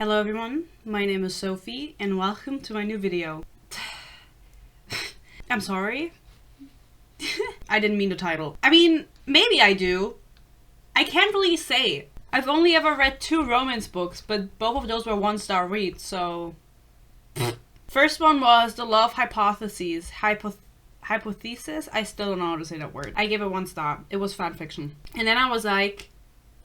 Hello everyone, my name is Sophie and welcome to my new video. I'm sorry. I didn't mean the title. I mean, maybe I do. I can't really say. I've only ever read 2 romance books, but both of those were 1-star reads, so... First one was The Love Hypothesis. Hypothesis? I still don't know how to say that word. I gave it 1 star. It was fanfiction. And then I was like,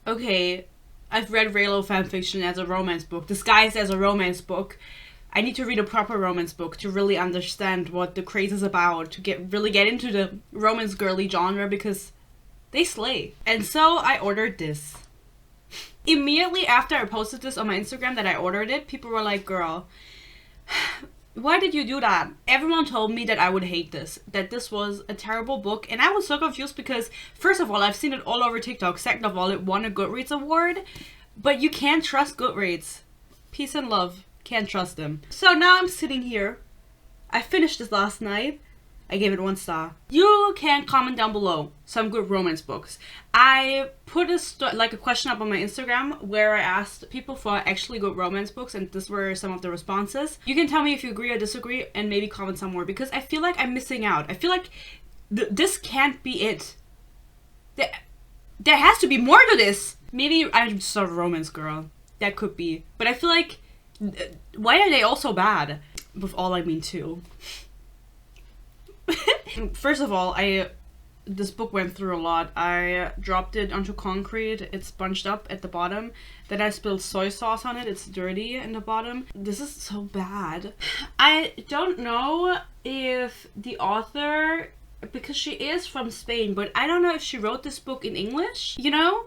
okay, I've read Raylo fanfiction as a romance book, disguised as a romance book. I need to read a proper romance book to really understand what the craze is about, to really get into the romance girly genre, because they slay. And so I ordered this. Immediately after I posted this on my Instagram that I ordered it, people were like, girl, why did you do that? Everyone told me that I would hate this, that this was a terrible book, and I was so confused because, first of all, I've seen it all over TikTok. Second of all, it won a Goodreads award, but you can't trust Goodreads. Peace and love. Can't trust them. So now I'm sitting here. I finished this last night. I gave it 1 star. You can comment down below some good romance books. I put a question up on my Instagram where I asked people for actually good romance books, and these were some of the responses. You can tell me if you agree or disagree, and maybe comment some more, because I feel like I'm missing out. I feel like this can't be it. There has to be more to this. Maybe I'm just a romance girl. That could be. But I feel like, why are they all so bad? With all I mean too. First of all, this book went through a lot. I dropped it onto concrete. It's bunched up at the bottom. Then I spilled soy sauce on it. It's dirty in the bottom. This is so bad. I don't know if the author, because she is from Spain, but I don't know if she wrote this book in English, you know?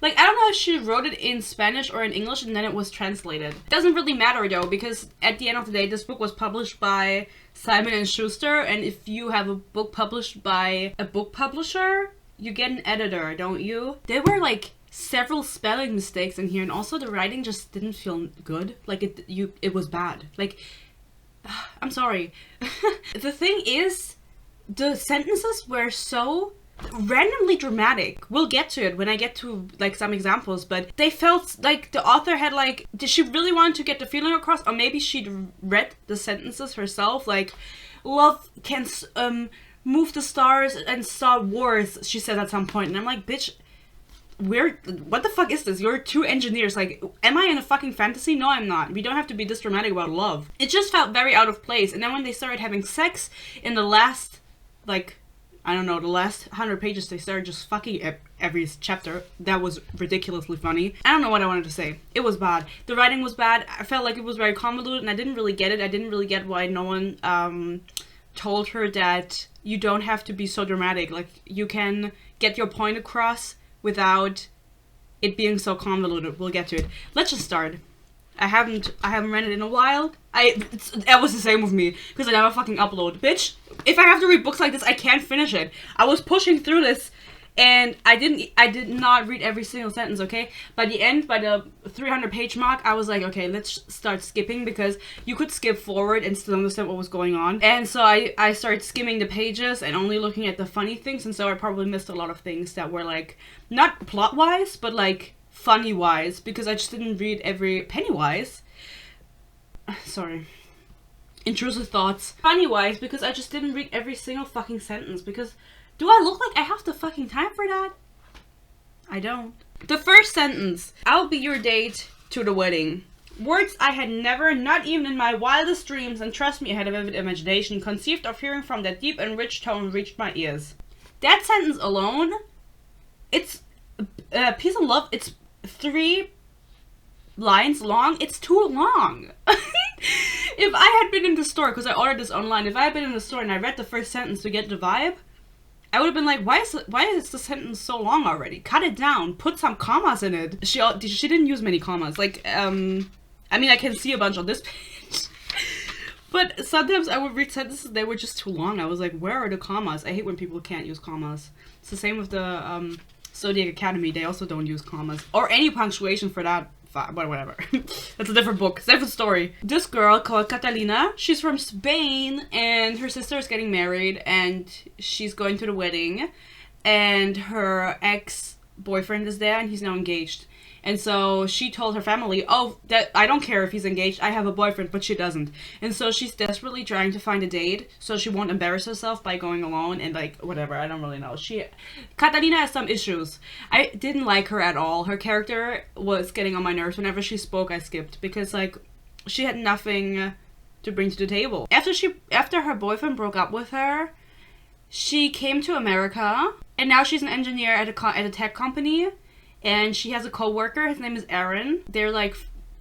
Like, I don't know if she wrote it in Spanish or in English and then it was translated. It doesn't really matter though, because at the end of the day, this book was published by Simon & Schuster, and if you have a book published by a book publisher, you get an editor, don't you? There were like several spelling mistakes in here, and also the writing just didn't feel good. Like it was bad. Like, I'm sorry. The thing is, the sentences were so randomly dramatic. We'll get to it when I get to like some examples, but they felt like the author had like, did she really want to get the feeling across, or maybe she'd read the sentences herself, like, love can move the stars and start wars, she said at some point, and I'm like, bitch, what the fuck is this? You're 2 engineers. Like, am I in a fucking fantasy? No, I'm not. We don't have to be this dramatic about love. It just felt very out of place. And then when they started having sex in the last, like, I don't know, the last 100 pages, they started just fucking every chapter. That was ridiculously funny. I don't know what I wanted to say. It was bad. The writing was bad. I felt like it was very convoluted, and I didn't really get it. I didn't really get why no one told her that you don't have to be so dramatic. Like, you can get your point across without it being so convoluted. We'll get to it. Let's just start. I haven't read it in a while. That was the same with me, because I never fucking upload. Bitch, if I have to read books like this, I can't finish it. I was pushing through this, and I did not read every single sentence, okay? By the end, by the 300-page mark, I was like, okay, let's start skipping, because you could skip forward and still understand what was going on. And so I started skimming the pages and only looking at the funny things, and so I probably missed a lot of things that were, like, not plot-wise, but, like, funny-wise, because I just didn't read every Pennywise. Sorry. Intrusive thoughts. Funny-wise, because I just didn't read every single fucking sentence, because do I look like I have the fucking time for that? I don't. The first sentence. I'll be your date to the wedding. Words I had never, not even in my wildest dreams, and trust me, I had a vivid imagination, conceived of hearing from that deep and rich tone reached my ears. That sentence alone, it's Peace and Love, it's 3 lines long. It's too long. If I had been in the store, because I ordered this online, if I had been in the store and I read the first sentence to get the vibe, I would have been like, why is the sentence so long already? Cut it down. Put some commas in it. She didn't use many commas. Like, I mean, I can see a bunch on this page. But sometimes I would read sentences, they were just too long. I was like, where are the commas? I hate when people can't use commas. It's the same with the Zodiac Academy. They also don't use commas. Or any punctuation for that. But whatever. That's a different book. Different story. This girl called Catalina, she's from Spain, and her sister is getting married, and she's going to the wedding, and her ex-boyfriend is there, and he's now engaged. And so she told her family, oh, that I don't care if he's engaged, I have a boyfriend, but she doesn't. And so she's desperately trying to find a date so she won't embarrass herself by going alone and like whatever, I don't really know. Catalina has some issues. I didn't like her at all. Her character was getting on my nerves. Whenever she spoke, I skipped because like she had nothing to bring to the table. After her boyfriend broke up with her, she came to America, and now she's an engineer at a tech company, and she has a co-worker. His name is Aaron. They're like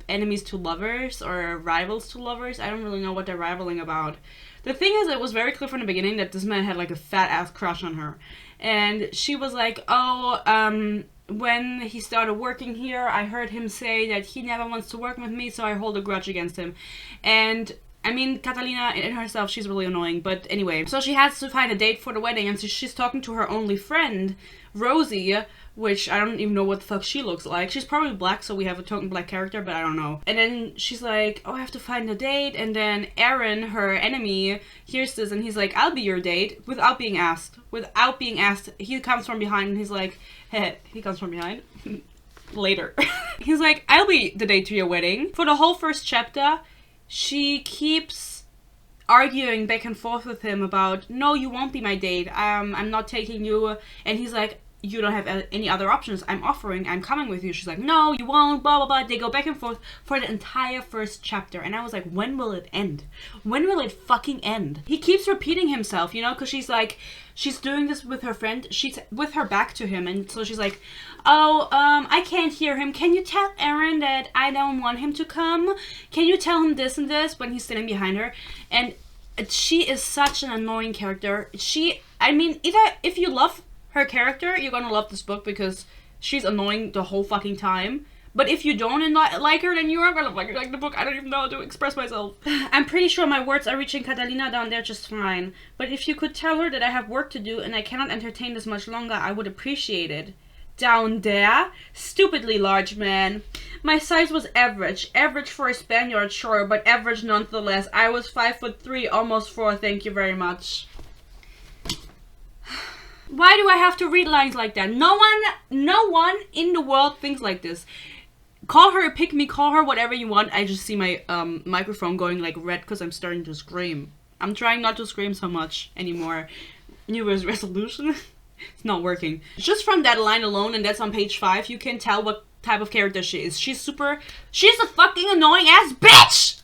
enemies to lovers or rivals to lovers. I don't really know what they're rivaling about. The thing is, it was very clear from the beginning that this man had like a fat ass crush on her, and she was like, oh, when he started working here, I heard him say that he never wants to work with me, so I hold a grudge against him. And I mean, Catalina in herself, she's really annoying. But anyway, so she has to find a date for the wedding, and so she's talking to her only friend, Rosie, which I don't even know what the fuck she looks like. She's probably black, so we have a token black character, but I don't know. And then she's like, oh, I have to find a date. And then Aaron, her enemy, hears this, and he's like, I'll be your date, without being asked. Without being asked, he comes from behind, and he's like, hey, he comes from behind. Later. He's like, I'll be the date to your wedding. For the whole first chapter, she keeps arguing back and forth with him about, no, you won't be my date. I'm not taking you. And he's like, you don't have any other options. I'm coming with you. She's like, no, you won't, blah, blah, blah. They go back and forth for the entire first chapter. And I was like, when will it end? When will it fucking end? He keeps repeating himself, you know, because she's like, she's doing this with her friend. She's with her back to him. And so she's like, oh, I can't hear him. Can you tell Aaron that I don't want him to come? Can you tell him this and this, when he's standing behind her? And she is such an annoying character. I mean, either if you love her character, you're gonna love this book because she's annoying the whole fucking time. But if you don't and not like her, then you are gonna like the book. I don't even know how to express myself. I'm pretty sure my words are reaching Catalina down there just fine. But if you could tell her that I have work to do and I cannot entertain this much longer, I would appreciate it. Down there? Stupidly large man. My size was average. Average for a Spaniard, sure, but average nonetheless. I was 5'3", almost 4, thank you very much. Why do I have to read lines like that? No one in the world thinks like this. Call her a pick-me, call her whatever you want. I just see my microphone going like red because I'm starting to scream. I'm trying not to scream so much anymore. New Year's resolution? It's not working. Just from that line alone, and that's on page 5, you can tell what type of character she is. She's a fucking annoying ass bitch!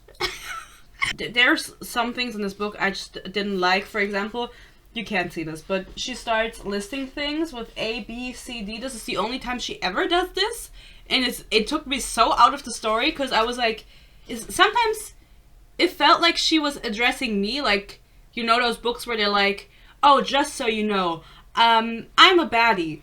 There's some things in this book I just didn't like. For example, you can't see this, but she starts listing things with A, B, C, D. This is the only time she ever does this. And it took me so out of the story, because I was like, sometimes it felt like she was addressing me, like, you know those books where they're like, oh, just so you know, I'm a baddie.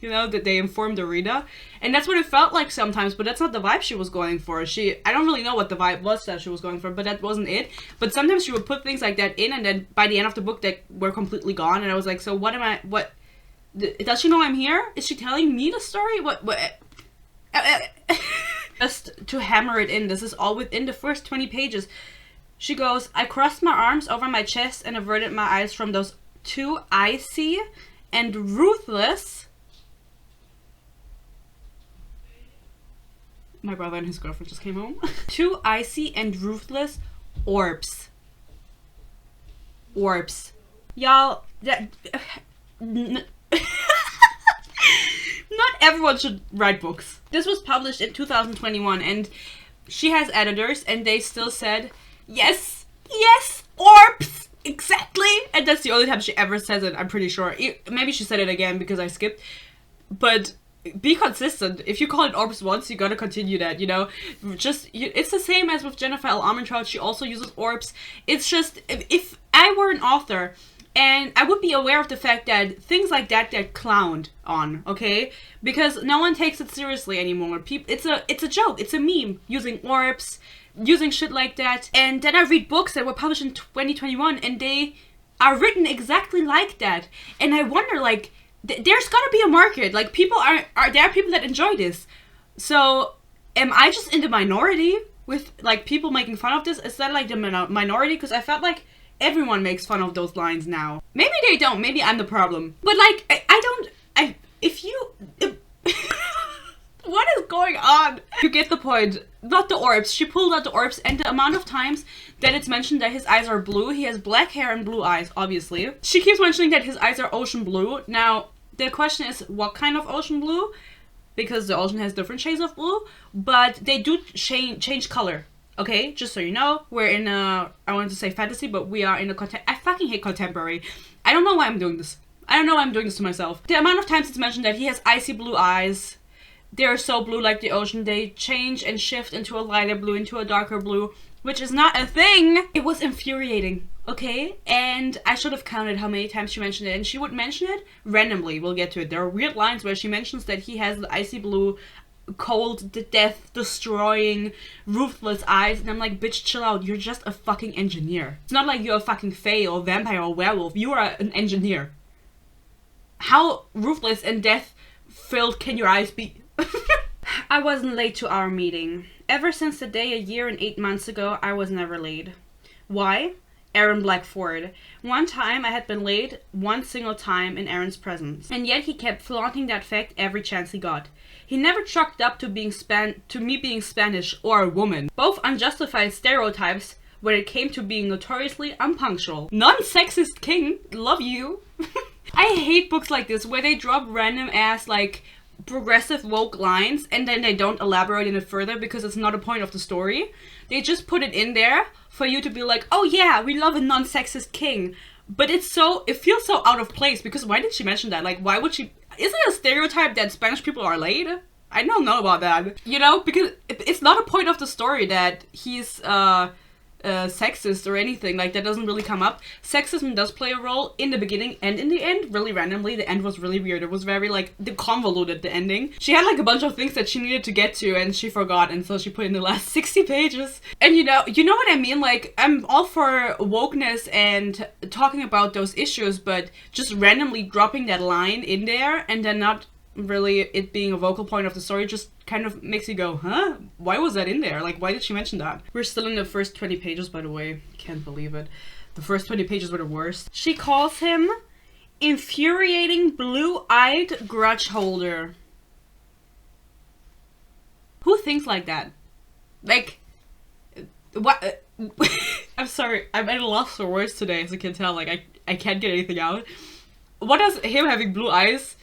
You know, that they inform the reader. And that's what it felt like sometimes, but that's not the vibe she was going for. I don't really know what the vibe was that she was going for, but that wasn't it. But sometimes she would put things like that in, and then by the end of the book, they were completely gone, and I was like, so does she know I'm here? Is she telling me the story? What? Just to hammer it in, this is all within the first 20 pages. She goes, I crossed my arms over my chest and averted my eyes from those too icy and ruthless... My brother and his girlfriend just came home. Too icy and ruthless orbs. Orbs. Y'all, not everyone should write books. This was published in 2021, and she has editors, and they still said, yes, orbs, exactly. And that's the only time she ever says it, I'm pretty sure. Maybe she said it again because I skipped, but be consistent. If you call it orbs once, you gotta continue that, you know? It's the same as with Jennifer L. Armentrout. She also uses orbs. It's just, if I were an author, and I would be aware of the fact that things like that get clowned on, okay? Because no one takes it seriously anymore. It's a joke. It's a meme. Using orbs, using shit like that. And then I read books that were published in 2021, and they are written exactly like that. And I wonder, like, there's gotta be a market. Like, there are people that enjoy this. So, am I just in the minority with, like, people making fun of this? Is that, like, the minority? Because I felt like everyone makes fun of those lines now. Maybe they don't. Maybe I'm the problem. But, like, What is going on? You get the point. Not the orbs. She pulled out the orbs, and the amount of times that it's mentioned that his eyes are blue. He has black hair and blue eyes, obviously. She keeps mentioning that his eyes are ocean blue. Now, the question is, what kind of ocean blue? Because the ocean has different shades of blue, but they do change color. Okay, just so you know, we're in a, I wanted to say fantasy, but we are in a I fucking hate contemporary. I don't know why I'm doing this. I don't know why I'm doing this to myself. The amount of times it's mentioned that he has icy blue eyes. They're so blue like the ocean. They change and shift into a lighter blue, into a darker blue, which is not a thing. It was infuriating, okay? And I should have counted how many times she mentioned it. And she would mention it randomly. We'll get to it. There are weird lines where she mentions that he has the icy blue, cold, death destroying, ruthless eyes, and I'm like, bitch, chill out. You're just a fucking engineer. It's not like you're a fucking fae or vampire or werewolf. You are an engineer. How ruthless and death filled can your eyes be? I wasn't late to our meeting. Ever since the day a year and 8 months ago, I was never late. Why? Aaron Blackford. One time I had been late, one single time in Aaron's presence. And yet he kept flaunting that fact every chance he got. He never chalked up to me being Spanish or a woman. Both unjustified stereotypes when it came to being notoriously unpunctual. Non-sexist king, love you. I hate books like this where they drop random ass like progressive woke lines and then they don't elaborate in it further because it's not a point of the story. They just put it in there for you to be like, oh yeah, we love a non-sexist king. But it feels so out of place because why did she mention that? Like, why would she? Isn't it a stereotype that Spanish people are late? I don't know about that. You know, because it's not a point of the story that he's sexist or anything. Like, that doesn't really come up. Sexism does play a role in the beginning and in the end, really randomly. The end was really weird. It was very, like, convoluted, the ending. She had, like, a bunch of things that she needed to get to and she forgot, and so she put in the last 60 pages. And you know what I mean? Like, I'm all for wokeness and talking about those issues, but just randomly dropping that line in there and then not really it being a vocal point of the story just kind of makes you go, huh? Why was that in there? Like, why did she mention that? We're still in the first 20 pages, by the way. Can't believe it. The first 20 pages were the worst. She calls him infuriating blue-eyed grudge holder. Who thinks like that? Like, what? I'm sorry. I'm at a loss for words today, as you can tell. Like, I can't get anything out. What does him having blue eyes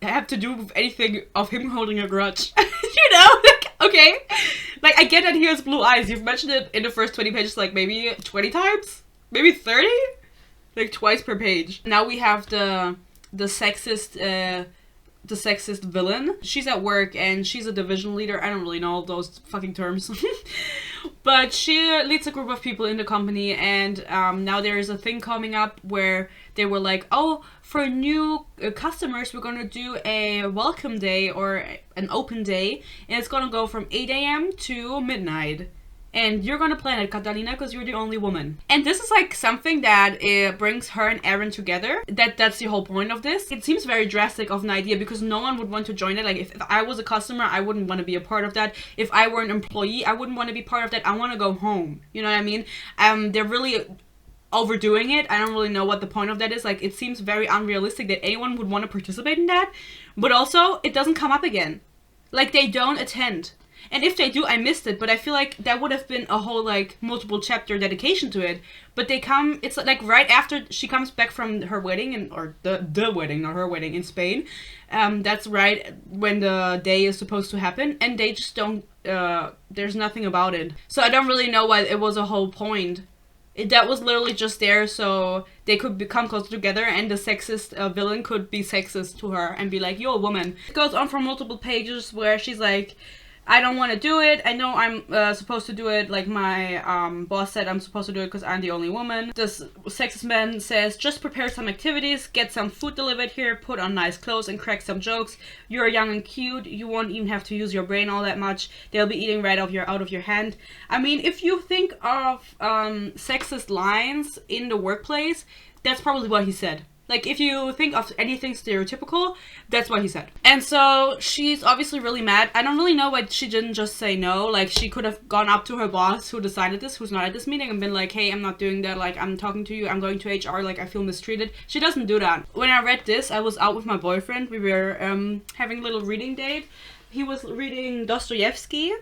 have to do with anything of him holding a grudge? You know? Like, okay. Like, I get that he has blue eyes. You've mentioned it in the first 20 pages like maybe 20 times? Maybe 30? Like twice per page. Now we have the sexist villain. She's at work and she's a division leader. I don't really know all those fucking terms. But she leads a group of people in the company, and now there is a thing coming up where they were like, oh, for new customers, we're going to do a welcome day or an open day, and it's going to go from 8 a.m. to midnight. And you're gonna plan it, Catalina, because you're the only woman. And this is like something that brings her and Aaron together. That's the whole point of this. It seems very drastic of an idea because no one would want to join it. Like, if I was a customer, I wouldn't want to be a part of that. If I were an employee, I wouldn't want to be part of that. I want to go home. You know what I mean? They're really overdoing it. I don't really know what the point of that is. Like, it seems very unrealistic that anyone would want to participate in that. But also, it doesn't come up again. Like, they don't attend. And if they do, I missed it, but I feel like that would have been a whole, like, multiple chapter dedication to it. But they come, it's like right after she comes back from her wedding, or the wedding, not her wedding, in Spain. That's right when the day is supposed to happen, and they just don't, there's nothing about it. So I don't really know why it was a whole point. That was literally just there so they could become closer together, and the sexist villain could be sexist to her and be like, you're a woman. It goes on for multiple pages where she's like, I don't want to do it. I know I'm supposed to do it. Like, my boss said I'm supposed to do it because I'm the only woman. This sexist man says, just prepare some activities, get some food delivered here, put on nice clothes, and crack some jokes. You're young and cute. You won't even have to use your brain all that much. They'll be eating right out of your hand. I mean, if you think of sexist lines in the workplace, that's probably what he said. Like, if you think of anything stereotypical, that's what he said. And so she's obviously really mad. I don't really know why she didn't just say no. Like, she could have gone up to her boss who decided this, who's not at this meeting, and been like, hey, I'm not doing that. Like, I'm talking to you. I'm going to HR. Like, I feel mistreated. She doesn't do that. When I read this, I was out with my boyfriend. We were having a little reading date. he was reading Dostoevsky,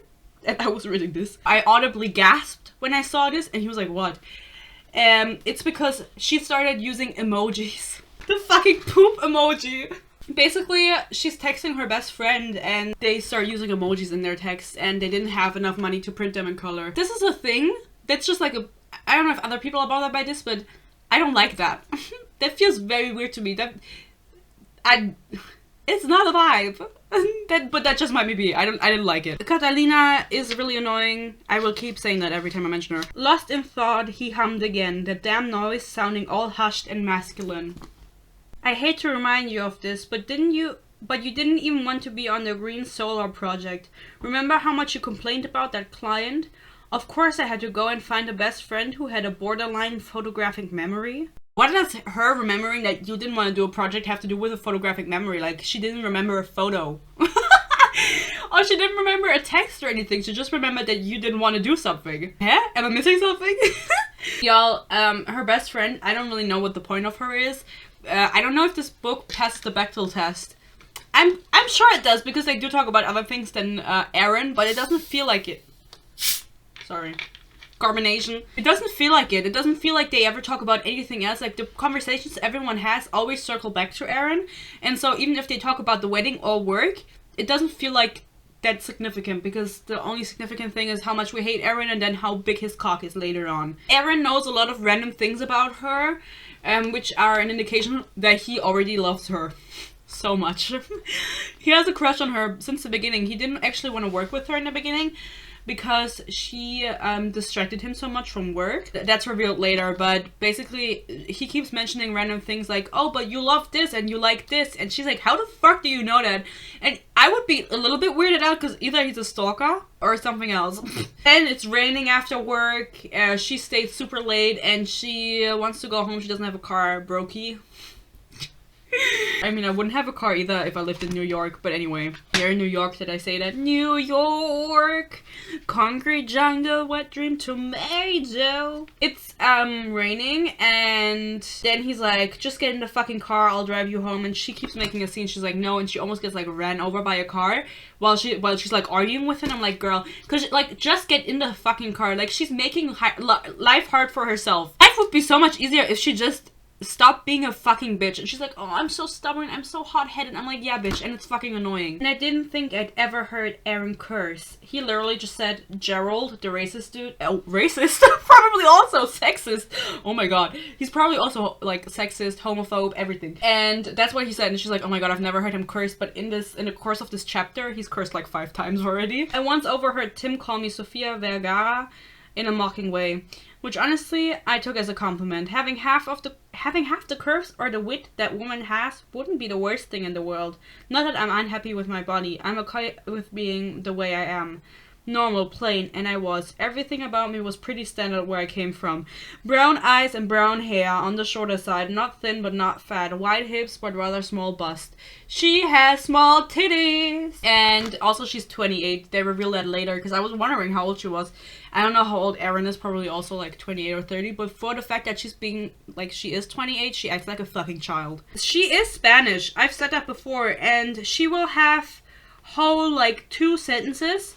and I was reading this. I audibly gasped when I saw this, and he was like, what? It's because she started using emojis. The fucking poop emoji. Basically, she's texting her best friend and they start using emojis in their texts and they didn't have enough money to print them in color. This is a thing that's just like I don't know if other people are bothered by this, but I don't like that. That feels very weird to me. It's not a vibe. But that just might be. I didn't like it. Catalina is really annoying. I will keep saying that every time I mention her. Lost in thought, he hummed again. The damn noise sounding all hushed and masculine. I hate to remind you of this, but you didn't even want to be on the Green Solar project. Remember how much you complained about that client? Of course I had to go and find a best friend who had a borderline photographic memory. What does her remembering that you didn't want to do a project have to do with a photographic memory? Like, she didn't remember a photo. Or she didn't remember a text or anything. She just remembered that you didn't want to do something. Huh? Am I missing something? Y'all, her best friend, I don't really know what the point of her is. I don't know if this book passes the Bechdel test. I'm sure it does because they do talk about other things than Aaron, but it doesn't feel like it. Sorry. Carbonation. It doesn't feel like it. It doesn't feel like they ever talk about anything else. Like, the conversations everyone has always circle back to Aaron. And so even if they talk about the wedding or work, it doesn't feel like that's significant because the only significant thing is how much we hate Aaron and then how big his cock is later on. Aaron knows a lot of random things about her, which are an indication that he already loves her so much. He has a crush on her since the beginning. He didn't actually want to work with her in the beginning because she distracted him so much from work. That's revealed later, but basically he keeps mentioning random things like, oh, but you love this and you like this, and she's like, how the fuck do you know that? And I would be a little bit weirded out because either he's a stalker or something else. And it's raining after work, she stayed super late and she wants to go home. She doesn't have a car, brokey. I mean, I wouldn't have a car either if I lived in New York, but anyway. Here in New York, did I say that? New York! Concrete jungle, wet dream tomato. It's, raining, and then he's like, just get in the fucking car, I'll drive you home, and she keeps making a scene. She's like, no, and she almost gets, like, ran over by a car while she's, like, arguing with him. I'm like, girl, cause, like, just get in the fucking car. Like, she's making life hard for herself. Life would be so much easier if she just stop being a fucking bitch. And she's like, oh, I'm so stubborn, I'm so hot-headed. I'm like, yeah, bitch, and it's fucking annoying. And I didn't think I'd ever heard Aaron curse. He literally just said, Gerald, the racist dude. Oh, racist? Probably also sexist. Oh my god. He's probably also, like, sexist, homophobe, everything. And that's what he said, and she's like, oh my god, I've never heard him curse, but in the course of this chapter, he's cursed like 5 times already. I once overheard Tim call me Sofia Vergara in a mocking way, which honestly I took as a compliment. Having half the curves or the wit that woman has wouldn't be the worst thing in the world. Not that I'm unhappy with my body. I'm okay with being the way I am. Normal, plain, and I was. Everything about me was pretty standard where I came from. Brown eyes and brown hair on the shorter side, not thin but not fat, wide hips but rather small bust. She has small titties! And also she's 28. They reveal that later because I was wondering how old she was. I don't know how old Erin is, probably also like 28 or 30, but for the fact that she's being, like, she is 28, she acts like a fucking child. She is Spanish, I've said that before, and she will have whole, like, 2 sentences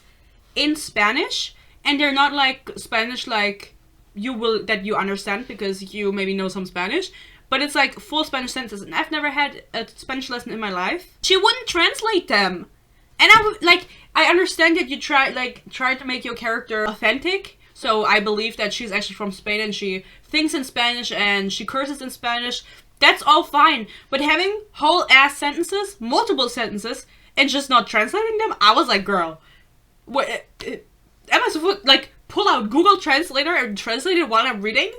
in Spanish, and they're not like Spanish like that you understand because you maybe know some Spanish, but it's like full Spanish sentences, and I've never had a Spanish lesson in my life. She wouldn't translate them, and I understand that you try to make your character authentic, so I believe that she's actually from Spain and she thinks in Spanish and she curses in Spanish. That's all fine, but having whole ass sentences, multiple sentences, and just not translating them, I was like, girl, what, am I supposed to, like, pull out Google Translator and translate it while I'm reading?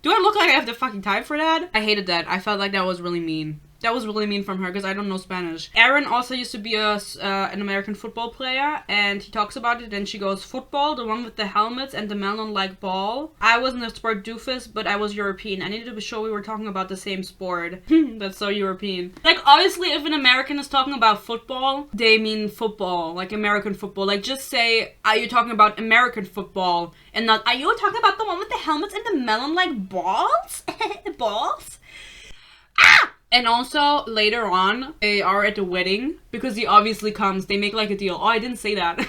Do I look like I have the fucking time for that? I hated that. I felt like that was really mean. That was really mean from her because I don't know Spanish. Aaron also used to be an American football player, and he talks about it and she goes, football, the one with the helmets and the melon-like ball. I wasn't a sport doofus, but I was European. I needed to be sure we were talking about the same sport. That's so European. Like, obviously, if an American is talking about football, they mean football, like American football. Like, just say, are you talking about American football? And not, are you talking about the one with the helmets and the melon-like balls? Balls? Ah! And also, later on, they are at the wedding, because he obviously comes. They make like a deal. Oh, I didn't say that.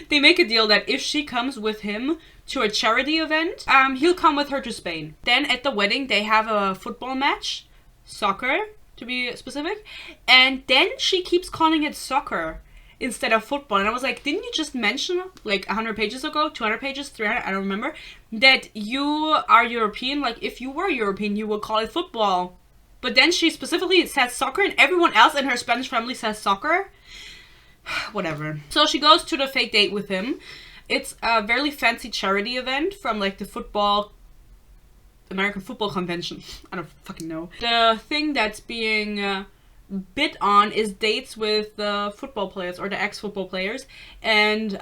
They make a deal that if she comes with him to a charity event, he'll come with her to Spain. Then at the wedding, they have a football match. Soccer, to be specific. And then she keeps calling it soccer instead of football. And I was like, didn't you just mention, like 100 pages ago, 200 pages, 300, I don't remember, that you are European? Like, if you were European, you would call it football. But then she specifically says soccer, and everyone else in her Spanish family says soccer. Whatever. So she goes to the fake date with him. It's a very fancy charity event from like the American Football Convention. I don't fucking know. The thing that's being bid on is dates with the football players, or the ex-football players, and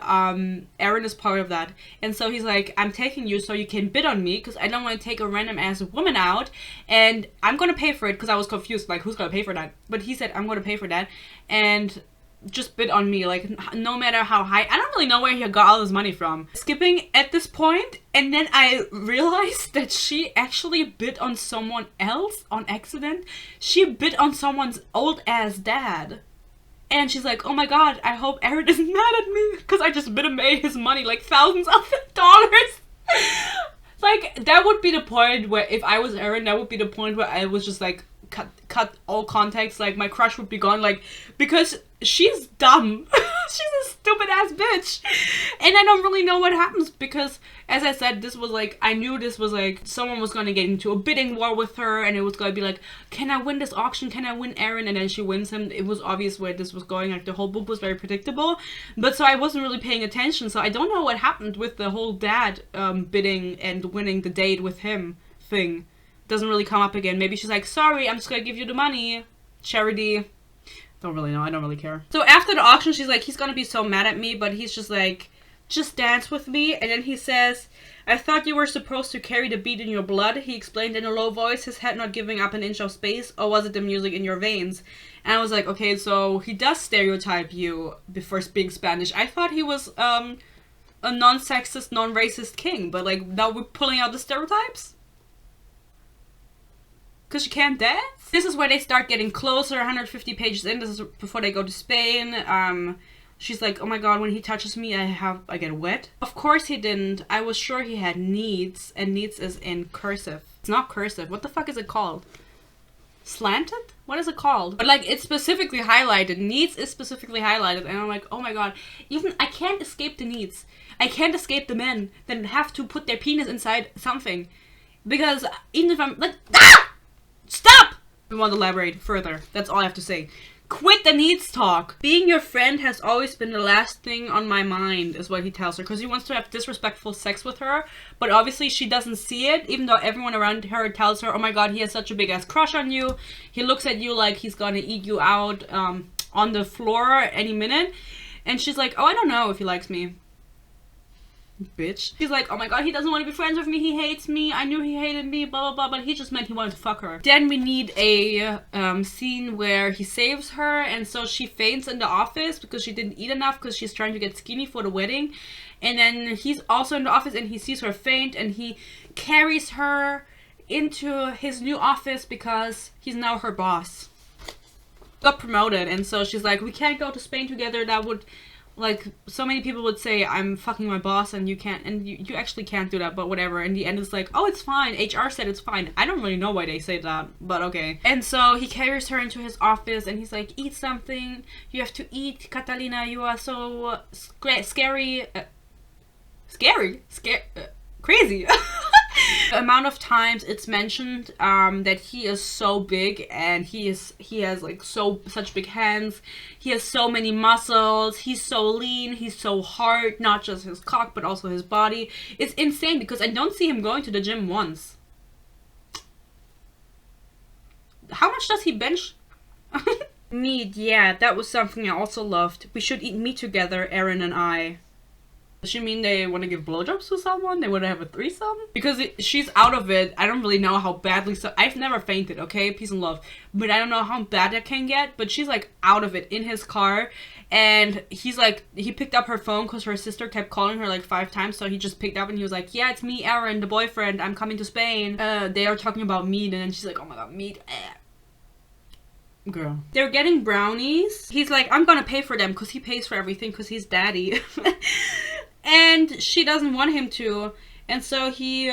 Aaron is part of that. And so he's like, I'm taking you so you can bid on me, because I don't want to take a random ass woman out, and I'm gonna pay for it, because I was confused, like, who's gonna pay for that? But he said, I'm gonna pay for that, and just bid on me, like, no matter how high. I don't really know where he got all this money from. Skipping at this point, and then I realized that she actually bid on someone else on accident. She bid on someone's old ass dad. And she's like, oh my god, I hope Aaron isn't mad at me, because I just bid him his money, like thousands of dollars. Like, that would be the point where, if I was Aaron, that would be the point where I was just like, cut all contacts, like my crush would be gone, like, because she's dumb. She's a stupid ass bitch. And I don't really know what happens, because as I said, this was like, I knew this was like, someone was gonna get into a bidding war with her, and it was gonna be like, can I win this auction? Can I win Aaron? And then she wins him. It was obvious where this was going. Like, the whole book was very predictable, but so I wasn't really paying attention, so I don't know what happened with the whole dad bidding and winning the date with him thing. Doesn't really come up again. Maybe she's like, sorry, I'm just gonna give you the money. Charity. Don't really know. I don't really care. So after the auction, she's like, he's gonna be so mad at me, but he's just like, just dance with me. And then he says, I thought you were supposed to carry the beat in your blood, he explained in a low voice, his head not giving up an inch of space. Or was it the music in your veins? And I was like, okay, so he does stereotype you before being Spanish. I thought he was a non-sexist, non-racist king, but like, now we're pulling out the stereotypes? Because she can't dance? This is where they start getting closer, 150 pages in. This is before they go to Spain. She's like, oh my god, when he touches me, I get wet. Of course he didn't. I was sure he had needs, and needs is in cursive. It's not cursive. What the fuck is it called? Slanted? What is it called? But like, it's specifically highlighted. Needs is specifically highlighted, and I'm like, oh my god. Even, I can't escape the needs. I can't escape the men that have to put their penis inside something. Because even if I'm like, ah! Stop! I want to elaborate further. That's all I have to say. Quit the needs talk. Being your friend has always been the last thing on my mind, is what he tells her. Because he wants to have disrespectful sex with her. But obviously she doesn't see it. Even though everyone around her tells her, oh my god, he has such a big ass crush on you. He looks at you like he's gonna eat you out on the floor any minute. And she's like, oh, I don't know if he likes me. Bitch. She's like, oh my god, he doesn't want to be friends with me, he hates me, I knew he hated me, blah blah blah, but he just meant he wanted to fuck her. Then we need a scene where he saves her, and so she faints in the office because she didn't eat enough, because she's trying to get skinny for the wedding. And then he's also in the office and he sees her faint, and he carries her into his new office because he's now her boss. Got promoted, and so she's like, we can't go to Spain together, that would, like, so many people would say, I'm fucking my boss, and you can't, and you actually can't do that, but whatever. In the end, it's like, oh, it's fine. HR said it's fine. I don't really know why they say that, but okay. And so he carries her into his office, and he's like, eat something. You have to eat, Catalina. You are so scary. Crazy. The amount of times it's mentioned that he is so big, and he has like such big hands, he has so many muscles, he's so lean, he's so hard, not just his cock but also his body. It's insane because I don't see him going to the gym once. How much does he bench? Meat, yeah, that was something I also loved. We should eat meat together, Aaron and I. Does she mean they want to give blowjobs to someone? They want to have a threesome? Because she's out of it. I don't really know how badly I've never fainted, okay? Peace and love. But I don't know how bad that can get. But she's like out of it in his car. And he's like, he picked up her phone because her sister kept calling her like 5 times. So he just picked up and he was like, yeah, it's me, Aaron, the boyfriend. I'm coming to Spain. They are talking about meat. And then she's like, oh my god, meat. Girl. They're getting brownies. He's like, I'm gonna pay for them because he pays for everything because he's daddy. And she doesn't want him to. And so he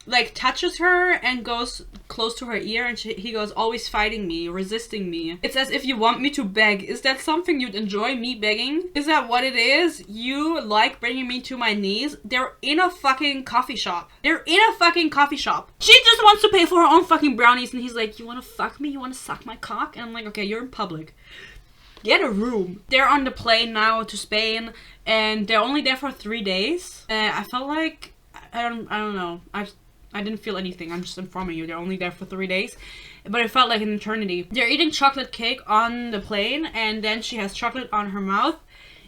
like touches her and goes close to her ear, and he goes, always fighting me, resisting me. It's as if you want me to beg. Is that something you'd enjoy, me begging? Is that what it is? You like bringing me to my knees? They're in a fucking coffee shop. They're in a fucking coffee shop. She just wants to pay for her own fucking brownies, and he's like, you want to fuck me? You want to suck my cock? And I'm like, okay, you're in public. Get a room. They're on the plane now to Spain, and they're only there for 3 days. I felt like, I don't know. I didn't feel anything. I'm just informing you. They're only there for 3 days. But it felt like an eternity. They're eating chocolate cake on the plane, and then she has chocolate on her mouth,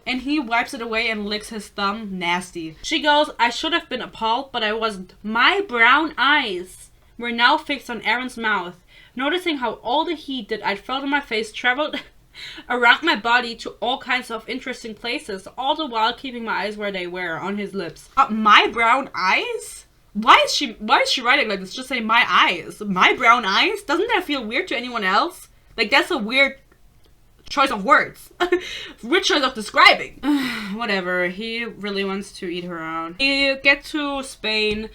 and he wipes it away and licks his thumb. Nasty. She goes, I should have been appalled, but I wasn't. My brown eyes were now fixed on Aaron's mouth, noticing how all the heat that I'd felt on my face traveled around my body to all kinds of interesting places, all the while keeping my eyes where they were, on his lips. My brown eyes? Why is she writing like this? Just say my eyes. My brown eyes? Doesn't that feel weird to anyone else? Like, that's a weird choice of words. Weird choice of describing. Whatever. He really wants to eat her out. They get to Spain.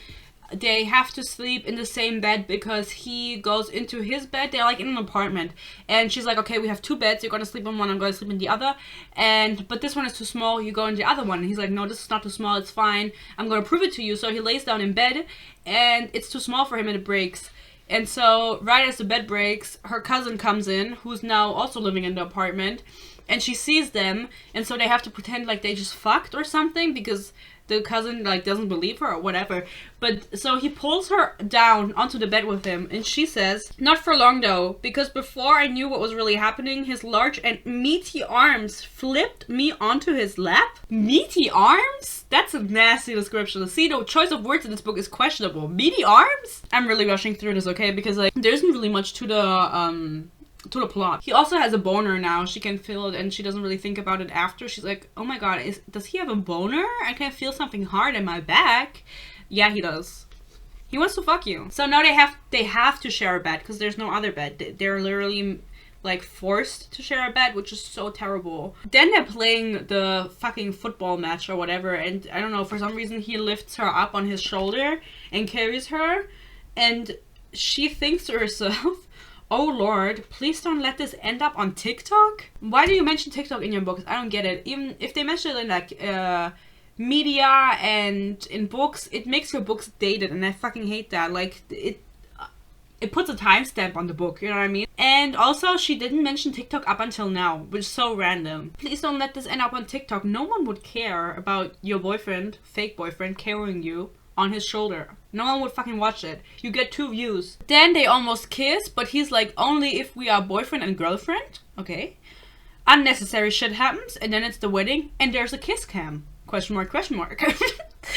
They have to sleep in the same bed because he goes into his bed. They're like in an apartment, and she's like, okay, we have 2 beds. You're gonna sleep in one, I'm gonna sleep in the other, but this one is too small. You go in the other one. And he's like, no, this is not too small. It's fine. I'm gonna prove it to you. So he lays down in bed, and it's too small for him, and it breaks. And so right as the bed breaks, her cousin comes in, who's now also living in the apartment, and she sees them, and so they have to pretend like they just fucked or something because the cousin like doesn't believe her or whatever. But so he pulls her down onto the bed with him, and she says, not for long though, because before I knew what was really happening, his large and meaty arms flipped me onto his lap. Meaty arms? That's a nasty description. See, the choice of words in this book is questionable. Meaty arms? I'm really rushing through this, okay? Because like there isn't really much to the plot. He also has a boner now. She can feel it, and she doesn't really think about it after. She's like, oh my god, does he have a boner? I can feel something hard in my back. Yeah, he does. He wants to fuck you. So now they have to share a bed because there's no other bed. They're literally like forced to share a bed, which is so terrible. Then they're playing the fucking football match or whatever, and I don't know, for some reason he lifts her up on his shoulder and carries her, and she thinks to herself, oh Lord, please don't let this end up on TikTok. Why do you mention TikTok in your books? I don't get it. Even if they mention it in like media and in books, it makes your books dated, and I fucking hate that. Like it puts a timestamp on the book, you know what I mean? And also, she didn't mention TikTok up until now, which is so random. Please don't let this end up on TikTok. No one would care about your boyfriend, fake boyfriend, carrying you on his shoulder. No one would fucking watch it. You get 2 views. Then they almost kiss, but he's like, only if we are boyfriend and girlfriend. Okay. Unnecessary shit happens, and then it's the wedding, and there's a kiss cam. Question mark, question mark.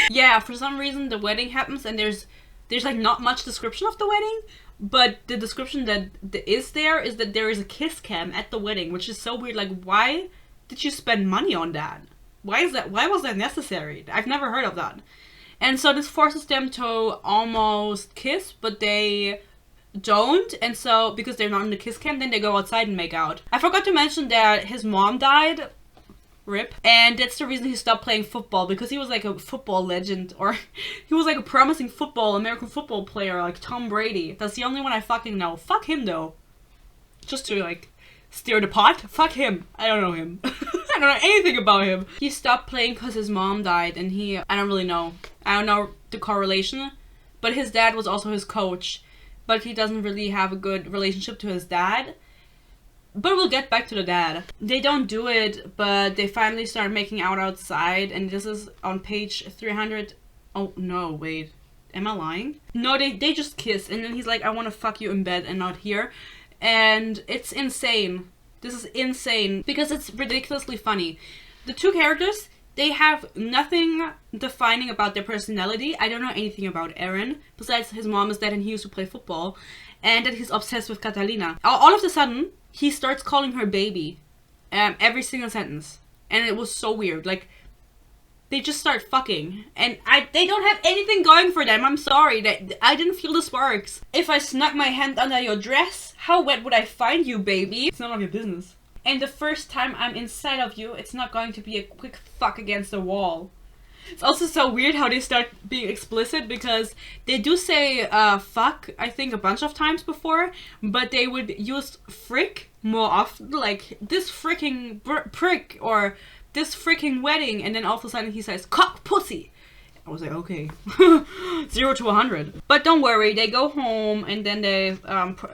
Yeah, for some reason the wedding happens, and there's like not much description of the wedding, but the description that is there is that there is a kiss cam at the wedding, which is so weird. Like, why did you spend money on that? Why was that necessary? I've never heard of that. And so this forces them to almost kiss, but they don't. And so, because they're not in the kiss cam, then they go outside and make out. I forgot to mention that his mom died. Rip. And that's the reason he stopped playing football, because he was like a football legend, or he was like a promising American football player, like Tom Brady. That's the only one I fucking know. Fuck him though. Just to like steer the pot. Fuck him. I don't know him. I don't know anything about him. He stopped playing because his mom died, and I don't really know. I don't know the correlation, but his dad was also his coach, but he doesn't really have a good relationship to his dad. But we'll get back to the dad. They don't do it, but they finally start making out outside, and this is on page 300. Oh, no, wait. Am I lying? No, they just kiss, and then he's like, I want to fuck you in bed and not here. And it's insane. This is insane, because it's ridiculously funny. The 2 characters, they have nothing defining about their personality. I don't know anything about Aaron, besides his mom is dead and he used to play football, and that he's obsessed with Catalina. All of a sudden, he starts calling her baby, every single sentence, and it was so weird. Like, they just start fucking. And they don't have anything going for them. I'm sorry. I didn't feel the sparks. If I snuck my hand under your dress, how wet would I find you, baby? It's none of your business. And the first time I'm inside of you, it's not going to be a quick fuck against the wall. It's also so weird how they start being explicit, because they do say fuck, I think, a bunch of times before, but they would use frick more often, like this freaking prick or this freaking wedding, and then all of a sudden he says cock pussy. I was like, okay. 0 to 100. But don't worry, they go home and then they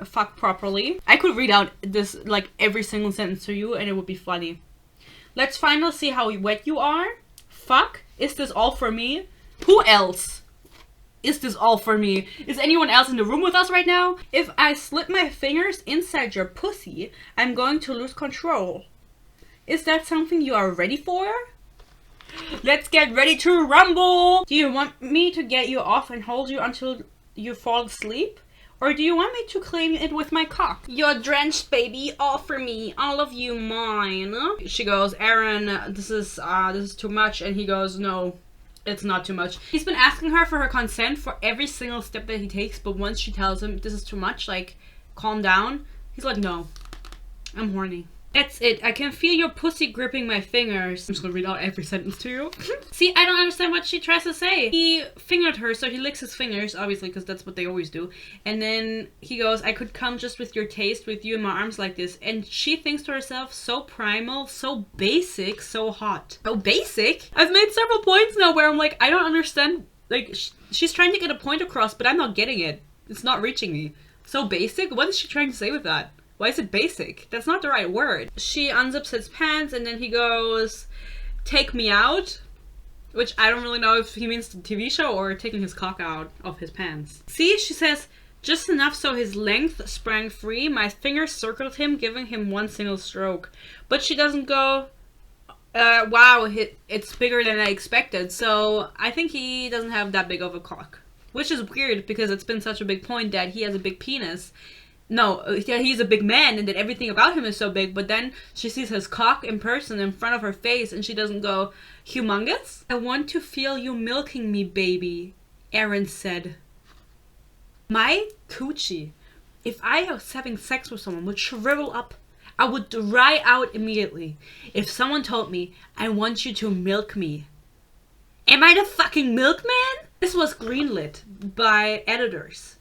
fuck properly. I could read out this, like, every single sentence to you and it would be funny. Let's finally see how wet you are. Fuck. Is this all for me? Who else? Is this all for me? Is anyone else in the room with us right now? If I slip my fingers inside your pussy, I'm going to lose control. Is that something you are ready for? Let's get ready to rumble! Do you want me to get you off and hold you until you fall asleep? Or do you want me to claim it with my cock? You're drenched, baby. All for me. All of you mine. She goes, Aaron, this is too much. And he goes, no, it's not too much. He's been asking her for her consent for every single step that he takes. But once she tells him this is too much, like, calm down, he's like, no, I'm horny. That's it. I can feel your pussy gripping my fingers. I'm just gonna read out every sentence to you. See, I don't understand what she tries to say. He fingered her, so he licks his fingers, obviously, because that's what they always do. And then he goes, I could come just with your taste, with you in my arms like this. And she thinks to herself, so primal, so basic, so hot. Oh, basic? I've made several points now where I'm like, I don't understand. Like, she's trying to get a point across, but I'm not getting it. It's not reaching me. So basic? What is she trying to say with that? Why is it basic? That's not the right word. She unzips his pants and then he goes, take me out. Which I don't really know if he means the TV show or taking his cock out of his pants. See, she says, just enough so his length sprang free. My fingers circled him, giving him one single stroke. But she doesn't go, wow, it's bigger than I expected. So I think he doesn't have that big of a cock. Which is weird because it's been such a big point that he has a big penis. No, he's a big man and that everything about him is so big, but then she sees his cock in person in front of her face and she doesn't go, humongous? I want to feel you milking me, baby, Aaron said. My coochie, if I was having sex with someone, would shrivel up. I would dry out immediately. If someone told me, I want you to milk me. Am I the fucking milkman? This was greenlit by editors.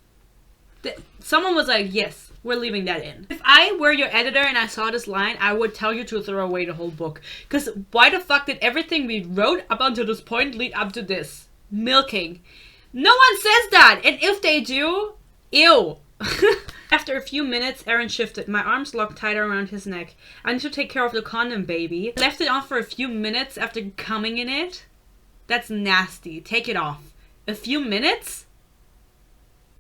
Someone was like, yes, we're leaving that in. If I were your editor and I saw this line, I would tell you to throw away the whole book. Because why the fuck did everything we wrote up until this point lead up to this? Milking. No one says that! And if they do, ew. After a few minutes, Aaron shifted. My arms locked tighter around his neck. I need to take care of the condom, baby. Left it on for a few minutes after coming in it? That's nasty. Take it off. A few minutes?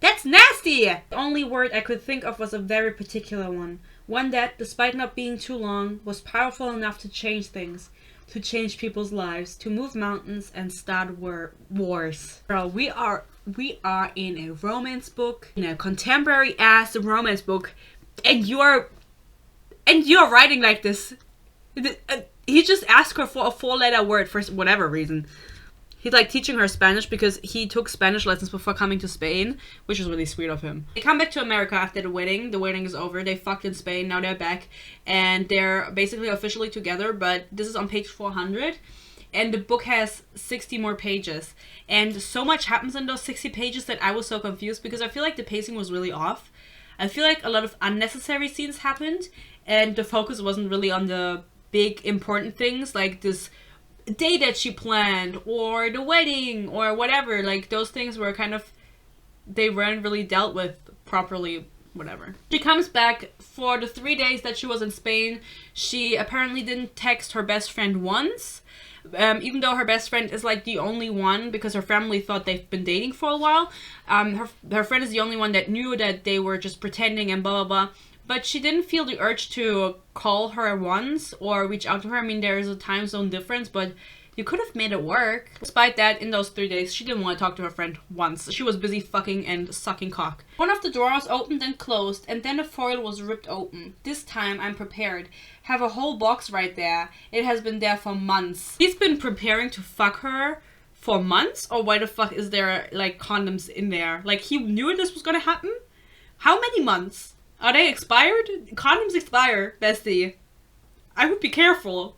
That's nasty! The only word I could think of was a very particular one. One that, despite not being too long, was powerful enough to change things. To change people's lives. To move mountains and start wars. Girl, we are in a romance book. In a contemporary ass romance book. And you're writing like this. He just asked her for a 4-letter word for whatever reason. He's like teaching her Spanish because he took Spanish lessons before coming to Spain, which is really sweet of him. They come back to America after the wedding. The wedding is over. They fucked in Spain. Now they're back. And they're basically officially together, but this is on page 400. And the book has 60 more pages. And so much happens in those 60 pages that I was so confused because I feel like the pacing was really off. I feel like a lot of unnecessary scenes happened and the focus wasn't really on the big important things like this day that she planned or the wedding or whatever. Like those things were kind of, they weren't really dealt with properly, whatever. She comes back for the 3 days that she was in Spain. She apparently didn't text her best friend once, even though her best friend is like the only one because her family thought they've been dating for a while. Her friend is the only one that knew that they were just pretending and blah blah blah. But she didn't feel the urge to call her once or reach out to her. I mean, there is a time zone difference, but You could have made it work. Despite that, in those 3 days, she didn't want to talk to her friend once. She was busy fucking and sucking cock. One of the drawers opened and closed, and then the foil was ripped open. This time, I'm prepared. Have a whole box right there. It has been there for months. He's been preparing to fuck her for months? Or why the fuck is there, like, condoms in there? Like, he knew this was gonna happen? How many months? Are they expired? Condoms expire, bestie. I would be careful.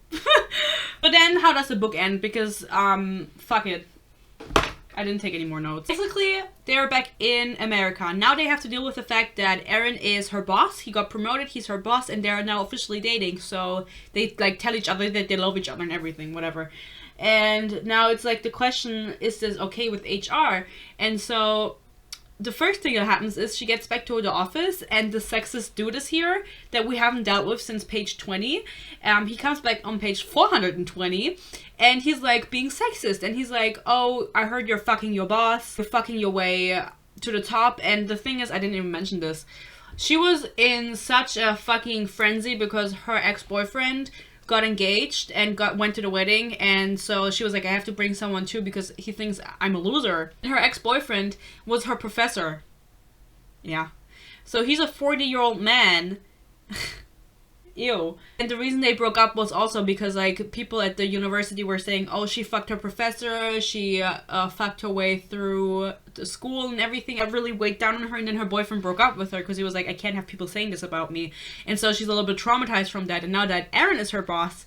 But then, how does the book end? Because, fuck it. I didn't take any more notes. Basically, they're back in America. Now they have to deal with the fact that Aaron is her boss. He got promoted, he's her boss, and they're now officially dating. So they, like, tell each other that they love each other and everything, whatever. And now it's like the question, is this okay with HR? And so the first thing that happens is she gets back to the office, and the sexist dude is here that we haven't dealt with since page 20. He comes back on page 420, and he's like being sexist, and he's like, oh, I heard you're fucking your boss, you're fucking your way to the top. And the thing is, I didn't even mention this, she was in such a fucking frenzy because her ex-boyfriend got engaged and went to the wedding, and so she was like, I have to bring someone too because he thinks I'm a loser. And her ex-boyfriend was her professor. Yeah. So he's a 40-year-old man. Ew. And the reason they broke up was also because, like, people at the university were saying, oh, she fucked her professor, she fucked her way through the school and everything. It really weighed down on her, and then her boyfriend broke up with her because he was like, I can't have people saying this about me. And so she's a little bit traumatized from that, and now that Aaron is her boss,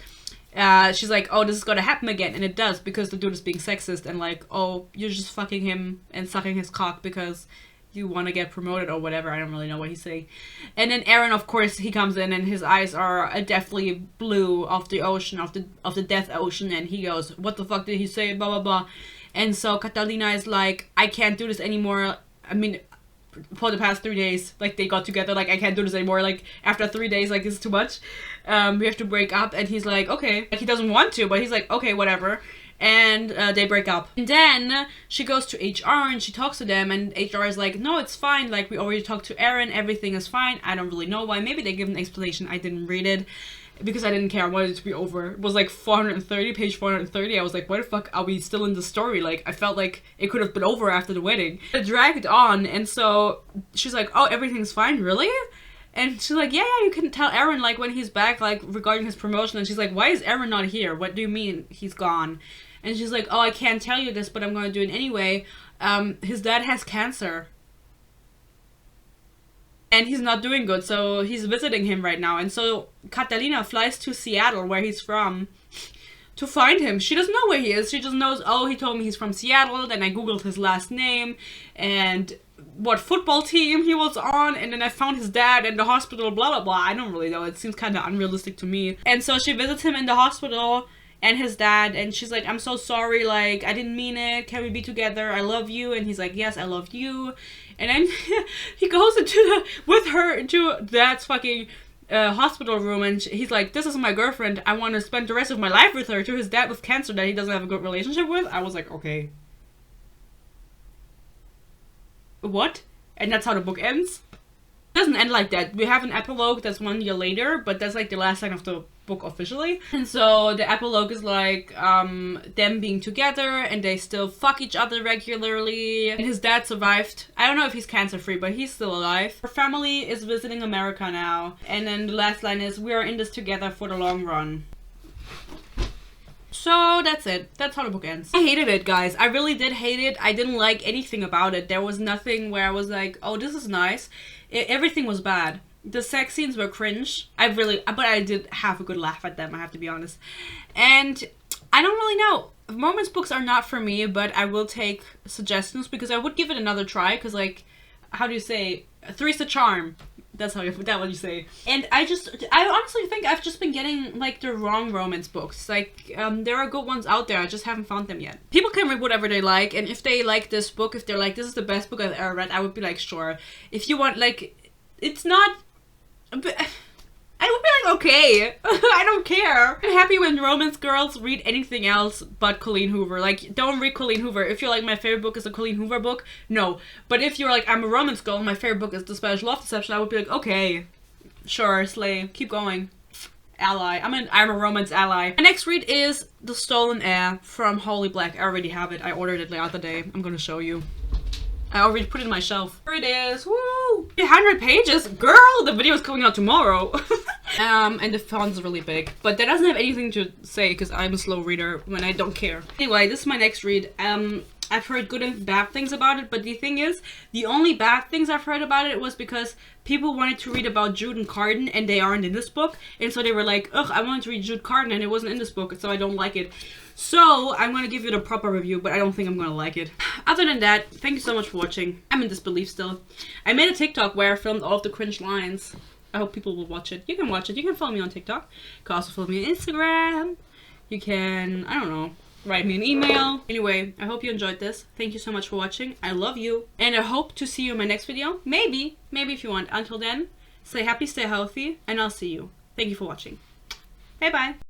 she's like, oh, this is gonna happen again. And it does, because the dude is being sexist and like, oh, you're just fucking him and sucking his cock because you want to get promoted or whatever. I don't really know what he's saying. And then Aaron, of course, he comes in and his eyes are deathly blue of the ocean, of the death ocean, and he goes, what the fuck did he say, blah blah blah. And so Catalina is like, I can't do this anymore. I mean, for the past 3 days, like, they got together, like, I can't do this anymore, like, after 3 days, like, it's too much. We have to break up. And he's like, okay. Like, he doesn't want to, but he's like, okay, whatever. And they break up. And then she goes to HR and she talks to them, and HR is like, no, it's fine, like, we already talked to Aaron, everything is fine. I don't really know why. Maybe they give an explanation. I didn't read it because I didn't care. I wanted it to be over. It was like 430, page 430. I was like, why the fuck are we still in the story? Like, I felt like it could have been over after the wedding. It dragged on, and so she's like, oh, everything's fine, really? And she's like, yeah, you can tell Aaron, like, when he's back, like, regarding his promotion. And she's like, why is Aaron not here? What do you mean he's gone? And she's like, oh, I can't tell you this, but I'm going to do it anyway. His dad has cancer. And he's not doing good, so he's visiting him right now. And so Catalina flies to Seattle, where he's from, to find him. She doesn't know where he is. She just knows, oh, he told me he's from Seattle. Then I googled his last name and what football team he was on. And then I found his dad in the hospital, blah, blah, blah. I don't really know. It seems kind of unrealistic to me. And so she visits him in the hospital, and his dad, and she's like, I'm so sorry, like, I didn't mean it, can we be together, I love you. And he's like, yes, I love you. And then he goes with her into that fucking hospital room, and he's like, this is my girlfriend, I want to spend the rest of my life with her, to his dad with cancer that he doesn't have a good relationship with. I was like, okay. What? And that's how the book ends? It doesn't end like that. We have an epilogue that's 1 year later, but that's like the last line of the book officially. And so the epilogue is like them being together, and they still fuck each other regularly. And his dad survived. I don't know if he's cancer free, but he's still alive. Her family is visiting America now. And then the last line is, we are in this together for the long run. So that's it. That's how the book ends. I hated it, guys. I really did hate it. I didn't like anything about it. There was nothing where I was like, oh, this is nice. Everything was bad. The sex scenes were cringe. But I did have a good laugh at them, I have to be honest. And I don't really know. Romance books are not for me, but I will take suggestions because I would give it another try. Because, like, how do you say? Three's the charm. That's what you say. And I honestly think I've just been getting, like, the wrong romance books. Like, there are good ones out there, I just haven't found them yet. People can read whatever they like, and if they like this book, if they're like, this is the best book I've ever read, I would be like, sure. If you want, like, it's not... I would be like, okay, I don't care. I'm happy when romance girls read anything else but Colleen Hoover. Like, don't read Colleen Hoover. If you're like, my favorite book is a Colleen Hoover book, no. But if you're like, I'm a romance girl and my favorite book is The Spanish Love Deception, I would be like, okay, sure, slay, keep going. ally. I'm a romance ally. My next read is The Stolen Heir from Holly Black. I already have it. I ordered it the other day. I'm gonna show you. I already put it in my shelf. Here it is. Woo! 100 pages? Girl, the video is coming out tomorrow. And the font is really big. But that doesn't have anything to say because I'm a slow reader when I don't care. Anyway, this is my next read. I've heard good and bad things about it, but the thing is, the only bad things I've heard about it was because people wanted to read about Jude and Carden and they aren't in this book. And so they were like, ugh, I wanted to read Jude Carden and it wasn't in this book, so I don't like it. So I'm gonna give it a proper review, but I don't think I'm gonna like it. Other than that, thank you so much for watching. I'm in disbelief still. I made a TikTok where I filmed all of the cringe lines. I hope people will watch it. You can watch it. You can follow me on TikTok. You can also follow me on Instagram. You can, I don't know, write me an email. Anyway, I hope you enjoyed this. Thank you so much for watching. I love you. And I hope to see you in my next video. Maybe if you want. Until then, stay happy, stay healthy, and I'll see you. Thank you for watching. Bye bye.